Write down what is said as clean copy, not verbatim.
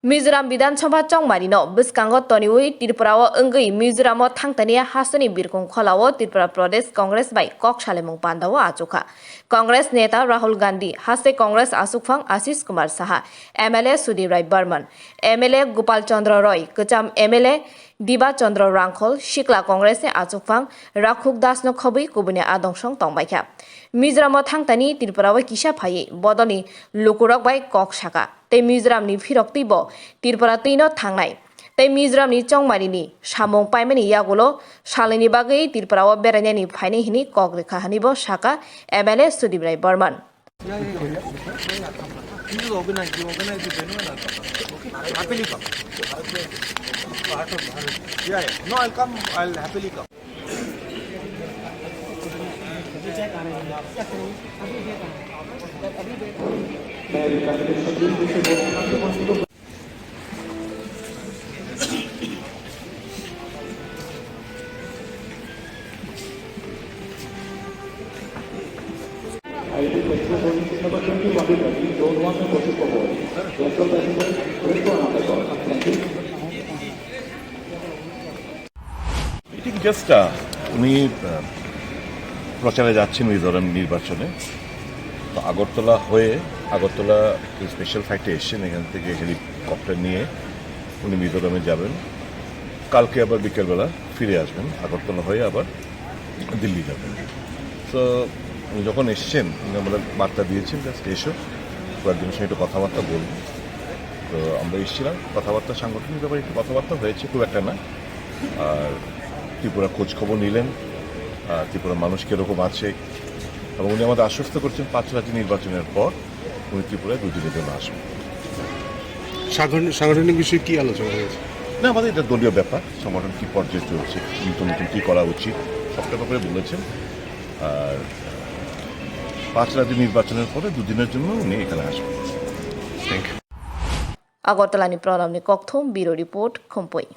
मिजोराम विधानसभा चौमारिनो बिस्कांगो तनिउइ त्रिपुराओ अंगै मिजोरामो थांतनि हासनि बिरखं खलाओ त्रिपुरा प्रदेश कांग्रेस बाय ककसालेमुं पान्दाओ आचुखा कांग्रेस नेता राहुल गांधी हासे कांग्रेस आसुकफां आशीष कुमार साहा एमएलए सुदीप राय बर्मन एमएलए गोपाल चंद्र रॉय कचाम एमएलए दिबा चंद्र रांखल सिक्ला कांग्रेस आचुकफां राखुक दासनो खबै कुबुनि आदंसं तंबायखा मिजोरामो थांतनि त्रिपुराओ किसा फायै बदलनि लुकुरक बाय ककसाका तै मिजोरामनि फिरक्तिबो त्रिपुरा तैनो थांनाय तै मिजोरामनि चौमारिनि सामुं पाइमानि यागुलो सालनि बागै त्रिपुराओ बेरायनायनि फायनै हिनि कक रेखा हानिबो साका एमएलए सुदीप राय बर्मन ঠিক জাস্ট উনি প্রচারে যাচ্ছেন মিজোরাম নির্বাচনে তো আগরতলা স্পেশাল ফ্লাইটে এসছেন এখান থেকে হেলিকপ্টার নিয়ে উনি মিজোরামে যাবেন কালকে আবার বিকেলবেলা ফিরে আসবেন আগরতলা হয়ে আবার দিল্লি যাবেন তো উনি যখন এসছেন উনি আমাদের বার্তা দিয়েছেন জাস্ট এসো কয়েকজনের সঙ্গে একটু কথাবার্তা বলবো তো আমরা এসেছিলাম কথাবার্তা সাংগঠনিক ব্যাপারে একটু কথাবার্তা হয়েছে খুব একটা না আর ত্রিপুরা খোঁজখবর নিলেন ত্রিপুরার মানুষ কীরকম আছে এবং উনি আমাদের আশ্বস্ত করছেন 5 রাজ্য নির্বাচনের পর উনি ত্রিপুরায় 2 দিনের জন্য আসবেন সাংগঠনিক বিষয়ে কী আলোচনা হয়েছে না আমাদের এটা দলীয় ব্যাপার সংগঠন কী পর্যায়ে চলছে নতুন কী করা উচিত সবটা ব্যাপারে বলেছেন আর 5 রাজ্য নির্বাচনের পরে 2 দিনের জন্য উনি এখানে আসবেন থ্যাংক ইউ আগরতলাनि प्रणामनि कक्थुम बिरो रिपोर्ट खुम्पुई।